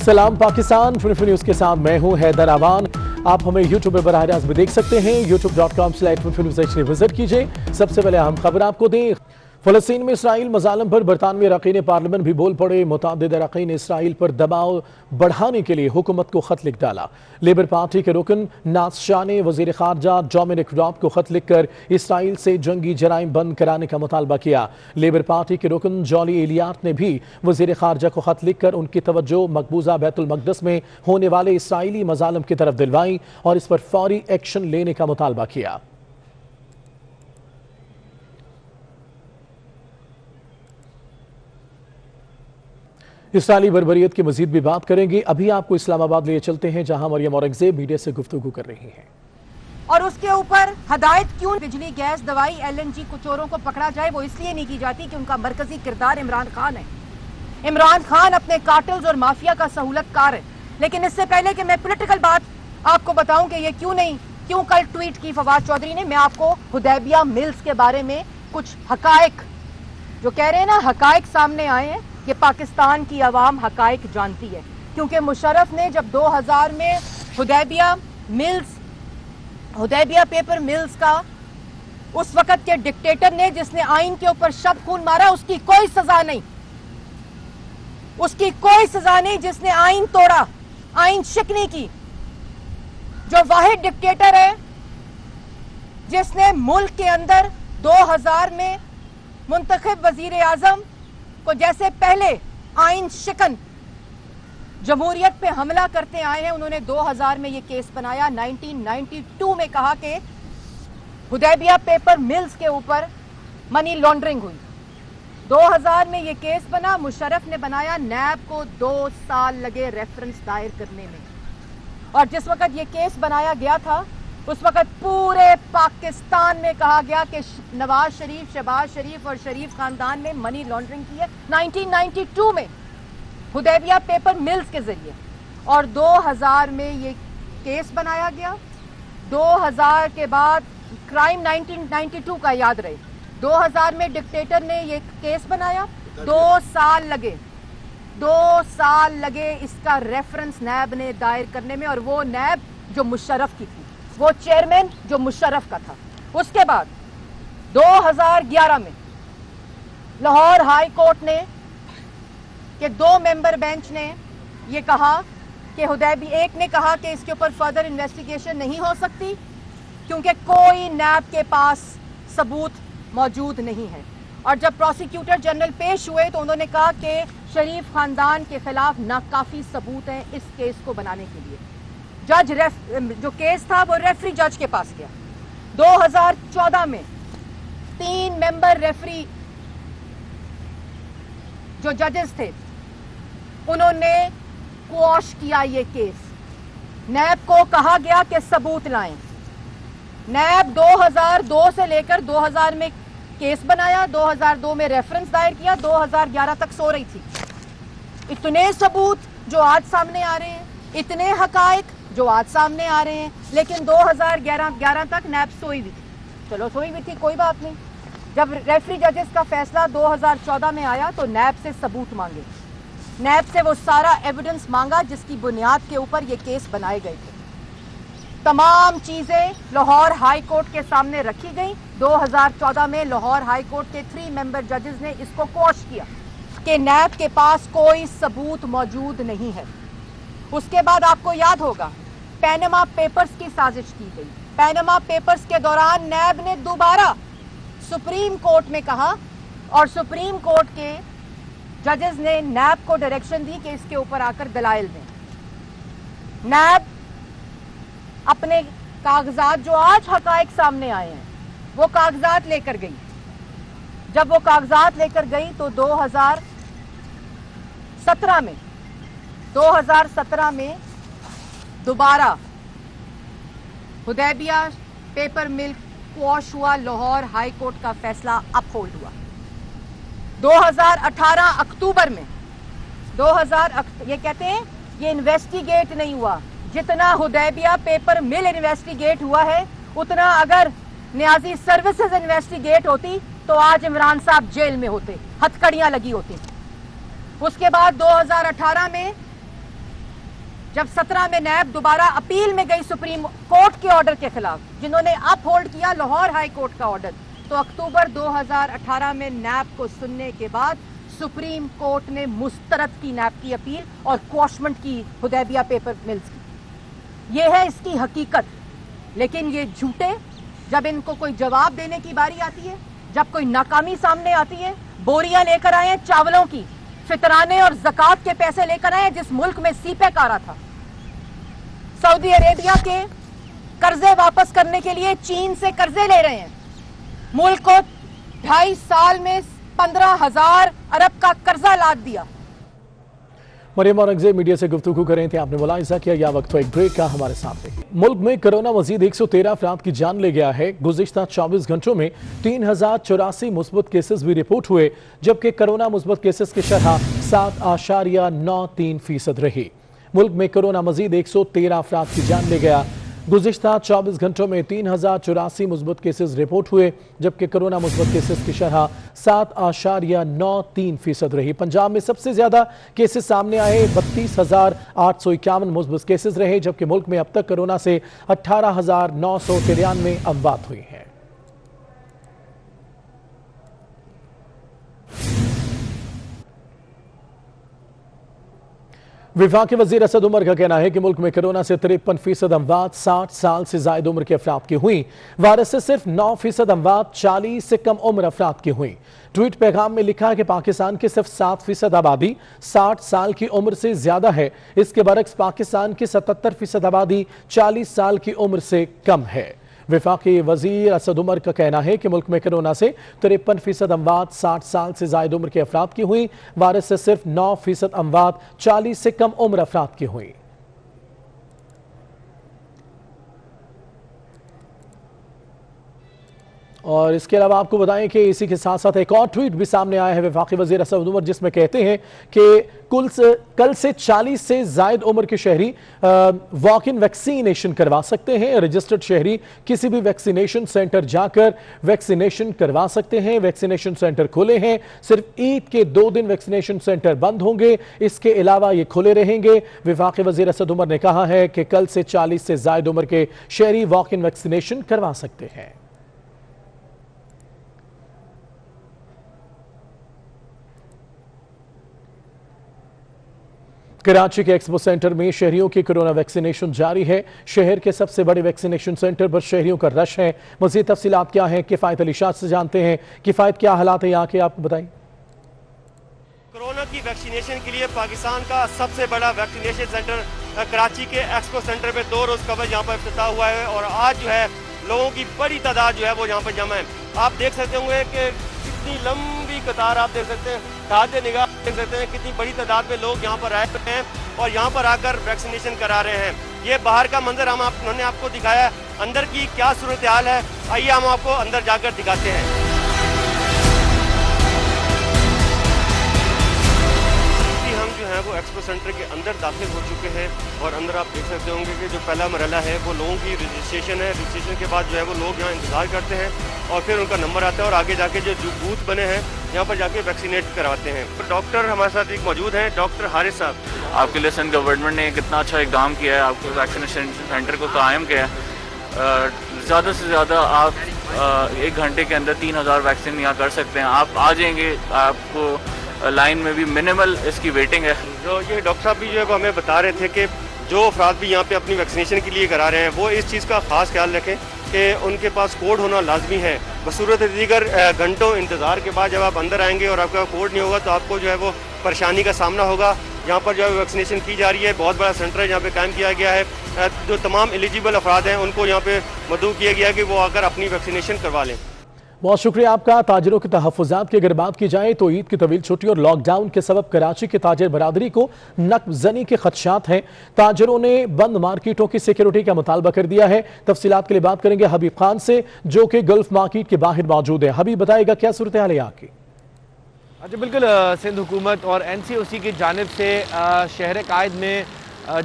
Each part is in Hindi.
सलाम पाकिस्तान, 24 न्यूज के साथ मैं हूं हैदर अवान। आप हमें यूट्यूब पर बराह रास्त भी देख सकते हैं। youtube.com/24news विजिट कीजिए। सबसे पहले अहम खबर आपको दें। फलस्तीन में इसराइल मजालम पर बरतानवी अरकान पार्लियामेंट भी बोल पड़े। मुतादिद अरकान इसराइल पर दबाव बढ़ाने के लिए हुकूमत को खत लिख डाला। लेबर पार्टी के रुकन नाज शाह ने वजीर खारजा डोमिनिक रॉब को खत लिखकर इसराइल से जंगी जराइम बंद कराने का मुतालबा किया। लेबर पार्टी के रुकन जॉली एलियाट ने भी वजीर खारजा को खत लिखकर उनकी तवज्जो मकबूजा बैतुल मकदस में होने वाले इसराइली मजालम की तरफ दिलवाई और इस पर फौरी एक्शन लेने का मुतालबा किया। इसराइली बर्बरियत की मजीद भी बात करेंगे। अभी आपको इस्लामाबाद ले चलते हैं, जहां मरियम औरंगजेब मीडिया से गुफ्तगू कर रही हैं। और उसके ऊपर हदायत क्यों बिजली, गैस, दवाई, LNG को चोरों को पकड़ा जाए, वो इसलिए नहीं की जाती कि उनका मरकजी किरदार इमरान खान है। इमरान खान अपने कार्टल्स और माफिया का सहूलतकार है। लेकिन इससे पहले कि मैं पॉलिटिकल बात आपको बताऊं कि ये क्यों कल ट्वीट की फवाद चौधरी ने, मैं आपको हुदैबिया मिल्स के बारे में कुछ हकायक जो कह रहे हैं ना, हकायक सामने आए हैं कि पाकिस्तान की आवाम हकायक जानती है। क्योंकि मुशर्रफ ने जब 2000 में हुदैबिया पेपर मिल्स का उस वक्त के डिक्टेटर ने जिसने आइन के ऊपर शब खून मारा, उसकी कोई सजा नहीं, उसकी कोई सजा नहीं। जिसने आइन तोड़ा, आइन शिकनी की, जो वाहिद डिक्टेटर है जिसने मुल्क के अंदर 2000 में मुंतखब वजीर आजम को जैसे पहले आइन शिकन जमहूरियत पे हमला करते आए हैं, उन्होंने 2000 में ये केस बनाया। 1992 में कहा कि हुदैबिया पेपर मिल्स के ऊपर मनी लॉन्ड्रिंग हुई। 2000 में ये केस बना, मुशर्रफ ने बनाया। नैब को 2 साल लगे रेफरेंस दायर करने में। और जिस वक्त ये केस बनाया गया था, उस वक्त पूरे पाकिस्तान में कहा गया कि नवाज शरीफ, शहबाज शरीफ और शरीफ खानदान ने मनी लॉन्ड्रिंग की है 1992 में हुदैबिया पेपर मिल्स के जरिए। और 2000 में ये केस बनाया गया। 2000 के बाद क्राइम 1992 का याद रहे, 2000 में डिक्टेटर ने ये केस बनाया। 2 साल लगे इसका रेफरेंस नैब ने दायर करने में। और वो नैब जो मुशर्रफ की थी, वो चेयरमैन जो मुशर्रफ का था। उसके बाद 2011 में लाहौर हाई कोर्ट ने कि 2 मेंबर बेंच ने ये कहा कि एक ने कहा कि इसके ऊपर फर्दर इन्वेस्टिगेशन नहीं हो सकती क्योंकि कोई नैब के पास सबूत मौजूद नहीं है। और जब प्रोसिक्यूटर जनरल पेश हुए तो उन्होंने कहा कि शरीफ खानदान के खिलाफ नाकाफी सबूत हैं इस केस को बनाने के लिए। जो केस था वो रेफरी जज के पास गया। 2014 में 3 मेंबर रेफरी जो जजेस थे, उन्होंने क्वॉश किया ये केस। नैब को कहा गया कि सबूत लाएं। नैब 2002 से लेकर 2000 में केस बनाया, 2002 में रेफरेंस दायर किया, 2011 तक सो रही थी। इतने सबूत जो आज सामने आ रहे हैं, इतने हकायक जो आज सामने आ रहे हैं, लेकिन 2011 तक नैब सोई हुई थी। चलो सोई हुई थी, कोई बात नहीं। जब रेफरी जजेस का फैसला 2014 में आया तो नैब से सबूत मांगे। नैब से वो सारा एविडेंस मांगा जिसकी बुनियाद के ऊपर ये केस बनाए गए थे। तमाम चीजें लाहौर हाई कोर्ट के सामने रखी गई। 2014 में लाहौर हाई कोर्ट के 3 मेंबर जजेस ने इसको क्वॉश किया कि नैब के पास कोई सबूत मौजूद नहीं है। उसके बाद आपको याद होगा पैनामा पेपर्स की साजिश की गई। पैनामा पेपर्स के दौरान नैब ने दोबारा सुप्रीम कोर्ट में कहा और सुप्रीम कोर्ट के जजेस ने नैब को डायरेक्शन दी कि इसके ऊपर आकर दलाइल दें। नैब अपने कागजात जो आज हकायक सामने आए हैं वो कागजात लेकर गई। जब वो कागजात लेकर गई तो 2017 में दोबारा हुदैबिया पेपर मिल क्वॉश हुआ। लाहौर हाई कोर्ट का फैसला अपहोल्ड हुआ। 2018 अक्टूबर में ये कहते हैं ये इन्वेस्टिगेट नहीं हुआ। जितना हुदैबिया पेपर मिल इन्वेस्टिगेट हुआ है उतना अगर न्याजी सर्विसेज इन्वेस्टिगेट होती तो आज इमरान साहब जेल में होते, हथकड़ियां लगी होती। उसके बाद 2018 में जब 17 में नैब दोबारा अपील में गई सुप्रीम कोर्ट के ऑर्डर के खिलाफ, जिन्होंने अप होल्ड किया लाहौर हाई कोर्ट का ऑर्डर, तो अक्टूबर 2018 में नैब को सुनने के बाद सुप्रीम कोर्ट ने मुस्तरद की नैब की अपील और क्वॉशमेंट की हुदैबिया पेपर मिल्स की। यह है इसकी हकीकत। लेकिन ये झूठे, जब इनको कोई जवाब देने की बारी आती है, जब कोई नाकामी सामने आती है, बोरियां लेकर आए चावलों की, फितराने और ज़कात के पैसे लेकर आए जिस मुल्क में सीपेक आ रहा था। सऊदी अरेबिया के कर्जे वापस करने के लिए चीन से कर्जे ले रहे हैं। मुल्क को 2.5 साल में 15,000 अरब का कर्जा लाद दिया। मरियम औरंगजेब मीडिया से गुफ्तगू कर रहे थे, आपने मुलाहिजा किया। यह वक्त हो एक ब्रेक का। हमारे साथ देखिए, मुल्क में कोरोना मजीद 113 अफराद की जान ले गया है। गुज़िश्ता 24 घंटों में 3084 मुस्बत केसेस भी रिपोर्ट हुए, जबकि कोरोना मुस्बत केसेस की शरह 7.93% रही। मुल्क में कोरोना मजीद 113 अफराद की जान ले गया। गुज़िश्ता 24 घंटों में 3084 मुस्बत केसेस रिपोर्ट हुए, जबकि कोरोना मुस्बत केसेस की शरह 7.93% रही। पंजाब में सबसे ज्यादा केसेस सामने आए, 32,851 मुस्बत केसेस रहे, जबकि मुल्क में अब तक कोरोना से 18,993 अमवात हुई हैं। विफाकी वजीर असद उमर का कहना है कि मुल्क में कोरोना से 53% अमवात 60 साल से ज्यादा उम्र के अफराद की हुई। वायरस से सिर्फ 9% अमवात 40 से कम उम्र अफराद की हुई। ट्वीट पैगाम में लिखा है कि पाकिस्तान की सिर्फ 7% आबादी 60 साल की उम्र से ज्यादा है। इसके बरक्स पाकिस्तान की 77% आबादी 40 साल की उम्र से कम है। विफाकी वजीर असद उमर का कहना है कि मुल्क में कोरोना से 53% अमवात 60 साल से ज्यादा उम्र के अफराद की हुई। वायरस से सिर्फ 9% अमवात 40 से कम उम्र अफराद की हुई। और इसके अलावा आपको बताएं कि इसी के साथ साथ एक और ट्वीट भी सामने आया है वफाकी वजीर असद उमर, जिसमें कहते हैं कि कल से 40 से जायद उम्र के शहरी वॉक इन वैक्सीनेशन करवा सकते हैं। रजिस्टर्ड शहरी किसी भी वैक्सीनेशन सेंटर जाकर वैक्सीनेशन करवा सकते हैं। वैक्सीनेशन सेंटर खुले हैं, सिर्फ ईद के 2 दिन वैक्सीनेशन सेंटर बंद होंगे, इसके अलावा ये खुले रहेंगे। वफाकी वजीर असद उमर ने कहा है कि कल से 40 से जायद उम्र के शहरी वॉक इन वैक्सीनेशन करवा सकते हैं। कराची के एक्सपो सेंटर में शहरियों की कोरोना वैक्सीनेशन जारी है। शहर के सबसे बड़े वैक्सीनेशन सेंटर पर शहरियों का रश है। मज़ीद तफसीलात क्या है, किफ़ायत अली शाह से जानते हैं। किफ़ायत, क्या हालात है यहाँ के, आपको बताइए। कोरोना की वैक्सीनेशन के लिए पाकिस्तान का सबसे बड़ा वैक्सीनेशन सेंटर कराची के एक्सपो सेंटर पे 2 रोज कवर यहाँ पर इफ्तिताह हुआ है और आज जो है लोगों की बड़ी तादाद जो है वो यहाँ पर जमा है। आप देख सकते होंगे कि कितनी लंबी कतार आप देख सकते हैं, ताज़े निगाह देख सकते हैं कितनी बड़ी तादाद में लोग यहाँ पर आए हैं और यहाँ पर आकर वैक्सीनेशन करा रहे हैं। ये बाहर का मंजर उन्होंने आपको दिखाया, अंदर की क्या सूरत हाल है, आइए हम आपको अंदर जाकर दिखाते हैं। हम जो है वो एक्सपो सेंटर के अंदर दाखिल हो चुके हैं और अंदर आप देख सकते होंगे कि जो पहला मरहला है वो लोगों की रजिस्ट्रेशन है। रजिस्ट्रेशन के बाद जो है वो लोग यहाँ इंतजार करते हैं और फिर उनका नंबर आता है और आगे जाके जो बूथ बने हैं यहाँ पर जाके वैक्सीनेट करवाते हैं। तो डॉक्टर हमारे साथ एक मौजूद हैं, डॉक्टर हारिस साहब। आपके लिए सिंध गवर्नमेंट ने कितना अच्छा इकदाम किया है, आपको वैक्सीनेशन सेंटर को कायम किया है। ज़्यादा से ज़्यादा आप 1 घंटे के अंदर 3000 वैक्सीन यहाँ कर सकते हैं। आप आ जाएंगे, आपको लाइन में भी मिनिमल इसकी वेटिंग है। जो ये डॉक्टर साहब भी जो है वो हमें बता रहे थे कि जो अफराद भी यहाँ पे अपनी वैक्सीनेशन के लिए करा रहे हैं वो इस चीज़ का खास ख्याल रखें कि उनके पास कोड होना लाजमी है। बसूरत दीगर घंटों इंतज़ार के बाद जब आप अंदर आएंगे और आपका कोड नहीं होगा तो आपको जो है वो परेशानी का सामना होगा। यहाँ पर जो है वैक्सीनेशन की जा रही है, बहुत बड़ा सेंटर है यहाँ पे कायम किया गया है। जो तमाम एलिजिबल अफराद हैं उनको यहाँ पे मदऊ किया गया है कि वो आकर अपनी वैक्सीनेशन करवा लें। बहुत शुक्रिया आपका। ताजरों के तहफ़्फ़ुज़ात की अगर बात की जाए तो ईद की तवील छुट्टी और लॉकडाउन के सबब कराची के ताजर बरादरी को नक़्ज़नी के खदशात हैं। ताजरों ने बंद मार्केटों की सिक्योरिटी का मुतालबा कर दिया है। तफसीलात के लिए बात करेंगे हबीब खान से, जो कि गल्फ मार्केट के बाहर मौजूद है। हबीब, बताएगा क्या सूरत हाल है यहाँ की? अच्छा, बिल्कुल सिंध हुकूमत और NCOC की जानिब से शहर कायद में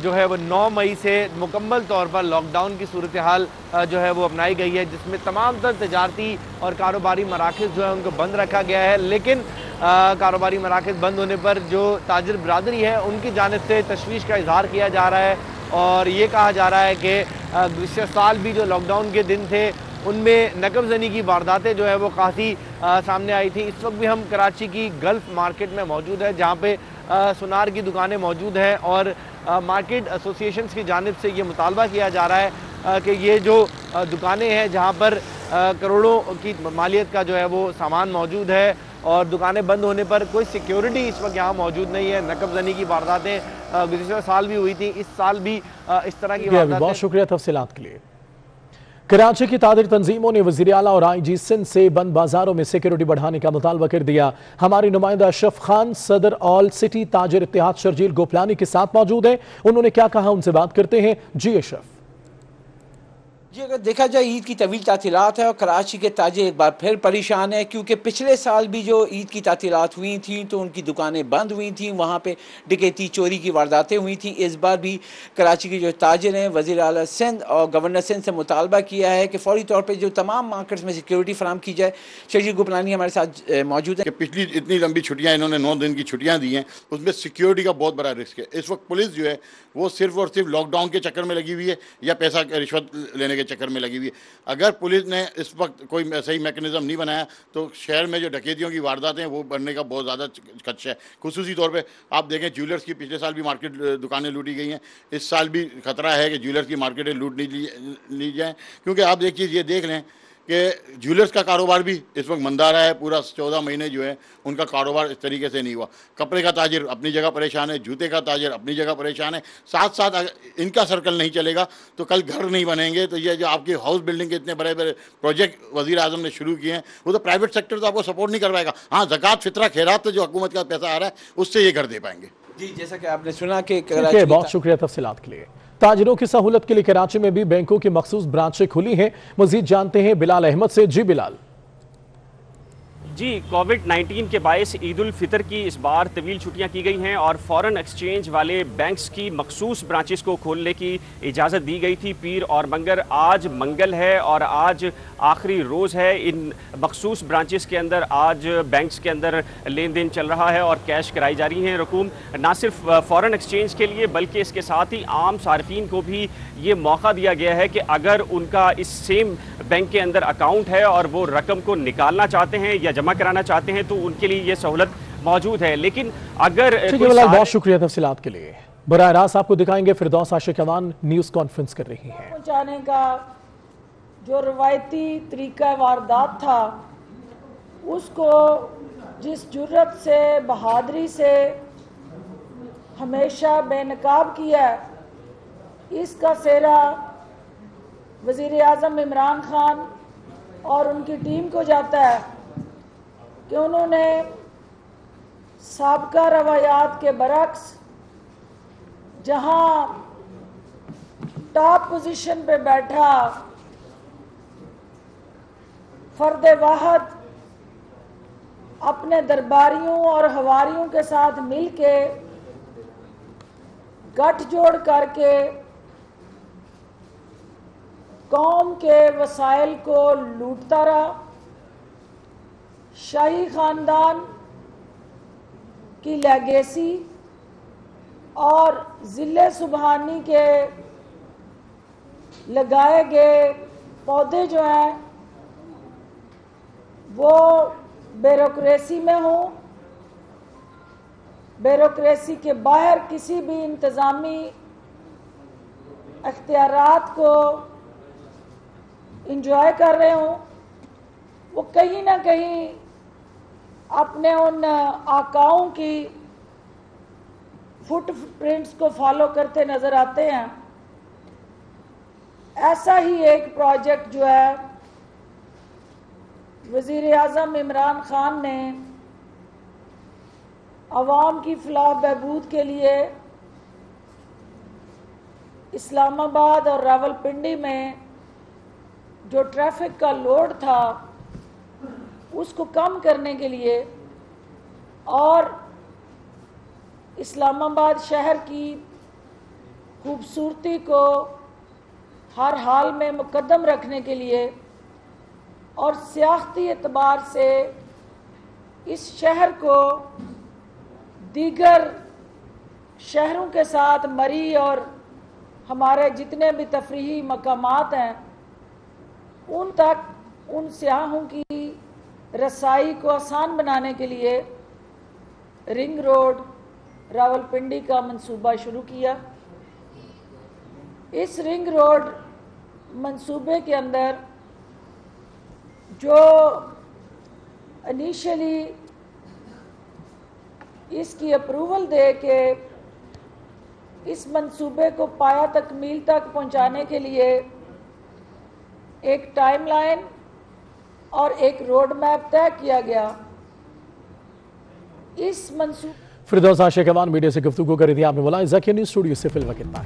जो है वो 9 मई से मुकम्मल तौर पर लॉकडाउन की सूरत हाल जो है वो अपनाई गई है, जिसमें तमाम तर तजारती और कारोबारी मराकज़ जो है उनको बंद रखा गया है। लेकिन कारोबारी मराकज़ बंद होने पर जो ताजिर बरादरी है उनकी जानिब से तशवीश का इजहार किया जा रहा है और ये कहा जा रहा है कि गुज़िश्ता साल भी जो लॉकडाउन के दिन थे उनमें नकबजनी की वारदातें जो है वो काफ़ी सामने आई थी। इस वक्त भी हम कराची की गल्फ मार्केट में मौजूद है जहाँ पे सुनार की दुकानें मौजूद हैं और मार्केट एसोसिएशंस की जानिब से ये मुतालबा किया जा रहा है कि ये जो दुकानें हैं जहाँ पर करोड़ों की मालियत का जो है वो सामान मौजूद है और दुकानें बंद होने पर कोई सिक्योरिटी इस वक्त यहाँ मौजूद नहीं है। नकबजनी की वारदातें गुज़िश्ता साल भी हुई थी, इस साल भी इस तरह की वारदातें। बहुत शुक्रिया तफसीलात के लिए। कराची की तादिर तंजीमों ने वज़ीर आला और IG सिंध से बंद बाजारों में सिक्योरिटी बढ़ाने का मुतालबा कर दिया। हमारी नुमाइंदा अशरफ खान सदर ऑल सिटी ताजिर इत्तेहाद शर्जील गोपलानी के साथ मौजूद है। उन्होंने क्या कहा, उनसे बात करते हैं। जी अशरफ। जी, अगर देखा जाए ईद की तवील तातीलात है और कराची के ताजिर एक बार फिर परेशान है क्योंकि पिछले साल भी जो ईद की तातीलात हुई थी तो उनकी दुकानें बंद हुई थी, वहाँ पे डकैती चोरी की वारदातें हुई थी। इस बार भी कराची के जो ताजिर हैं वज़ीर आला सिंध और गवर्नर सिंध से मुतालबा किया है कि फौरी तौर पर जो तमाम मार्केट्स में सिक्योरिटी फराम की जाए। शर्जील गोपलानी हमारे साथ मौजूद है। पिछली इतनी लंबी छुट्टियाँ इन्होंने 9 दिन की छुट्टियाँ दी हैं, उसमें सिक्योरिटी का बहुत बड़ा रिस्क है। इस वक्त पुलिस जो है वो सिर्फ और सिर्फ लॉकडाउन के चक्कर में लगी हुई है या पैसा रिश्वत लेने के चक्कर में लगी हुई है। अगर पुलिस ने इस वक्त कोई सही मैकेनिज्म नहीं बनाया तो शहर में जो डकैतियों की वारदातें हैं वो बढ़ने का बहुत ज़्यादा खदशा है। खुसूसी तौर पे आप देखें ज्वेलर्स की पिछले साल भी मार्केट दुकानें लूटी गई हैं, इस साल भी खतरा है कि ज्वेलर्स की मार्केटें लूट ली जाएँ। क्योंकि आप एक चीज़ ये देख लें कि ज्वेलर्स का कारोबार भी इस वक्त मंदा रहा है। पूरा 14 महीने जो है उनका कारोबार इस तरीके से नहीं हुआ। कपड़े का ताजिर अपनी जगह परेशान है, जूते का ताजिर अपनी जगह परेशान है। साथ साथ अगर इनका सर्कल नहीं चलेगा तो कल घर नहीं बनेंगे। तो ये जो आपकी हाउस बिल्डिंग के इतने बड़े बड़े प्रोजेक्ट वज़ीर आज़म ने शुरू किए हैं वो तो प्राइवेट सेक्टर तो आपको सपोर्ट नहीं कर पाएगा। हाँ, ज़कात फितरा खैरात तो जो हुकूमत का पैसा आ रहा है उससे ये घर दे पाएंगे। जी, जैसा कि आपने सुना कि बहुत शुक्रिया तफसीलात के लिए। ताजिरों की सहूलत के लिए कराची में भी बैंकों की मखसूस ब्रांचें खुली हैं। मजीद जानते हैं बिलाल अहमद से। जी बिलाल। जी, कोविड-19 के बायस ईद उल फितर की इस बार तवील छुट्टियां की गई हैं और फॉरेन एक्सचेंज वाले बैंक्स की मखसूस ब्रांचेस को खोलने की इजाज़त दी गई थी। पीर और मंगर, आज मंगल है और आज आखिरी रोज़ है। इन मखसूस ब्रांचेस के अंदर आज बैंक्स के अंदर लेन देन चल रहा है और कैश कराई जा रही हैं रकूम। ना सिर्फ फॉरेन एक्सचेंज के लिए बल्कि इसके साथ ही आम सार्फिन को भी ये मौका दिया गया है कि अगर उनका इस सेम बैंक के अंदर अकाउंट है और वो रकम को निकालना चाहते हैं या जमा कराना चाहते हैं तो उनके लिए ये सहूलत मौजूद है। लेकिन अगर बहुत शुक्रिया तफसीलात के लिए। बराह रास्त आपको दिखाएंगे फिरदौस आशिक अमान न्यूज़ कॉन्फ्रेंस कर रही हैं। पहुंचाने का जो रवायती तरीका वारदात था उसको जिस जुर्रत से, बहादुरी से हमेशा बेनकाब किया, इसका सेहरा वज़ीर आज़म इमरान खान और उनकी टीम को जाता है कि उन्होंने साबका रवायात के बरक्स जहां टॉप पोजीशन पे बैठा फर्द वाहद अपने दरबारियों और हवारियों के साथ मिलके गठजोड़ करके कौम के वसाइल को लूटता रहा। शाही खानदान की लेगेसी और ज़िले सुबहानी के लगाए गए पौधे जो हैं वो ब्यूरोक्रेसी में हों, ब्यूरोक्रेसी के बाहर किसी भी इंतज़ामी अख्तियारात को इंजॉय कर रहे हों, वो कहीं ना कहीं अपने उन आकाओं की फुटप्रिंट्स को फॉलो करते नज़र आते हैं। ऐसा ही एक प्रोजेक्ट जो है वज़ीर आज़म इमरान खान ने अवाम की फलाह बहबूद के लिए इस्लामाबाद और रावलपिंडी में जो ट्रैफिक का लोड था उसको कम करने के लिए और इस्लामाबाद शहर की खूबसूरती को हर हाल में मुकद्दम रखने के लिए और सियाहती एतबार से इस शहर को दीगर शहरों के साथ मरी और हमारे जितने भी तफरीही मकामात हैं उन तक उन सियाहों की रसाई को आसान बनाने के लिए रिंग रोड रावलपिंडी का मंसूबा शुरू किया। इस रिंग रोड मंसूबे के अंदर जो इनिशियली इसकी अप्रूवल दे के इस मंसूबे को पाया तकमील तक पहुंचाने के लिए एक टाइमलाइन और एक रोड मैप तय किया गया। इस मंसूबे फिरदौस आशिक मीडिया से गुफ्तगू कर रही थी। आपने बोला ज़किया न्यूज़ स्टूडियो से फिल्म कितना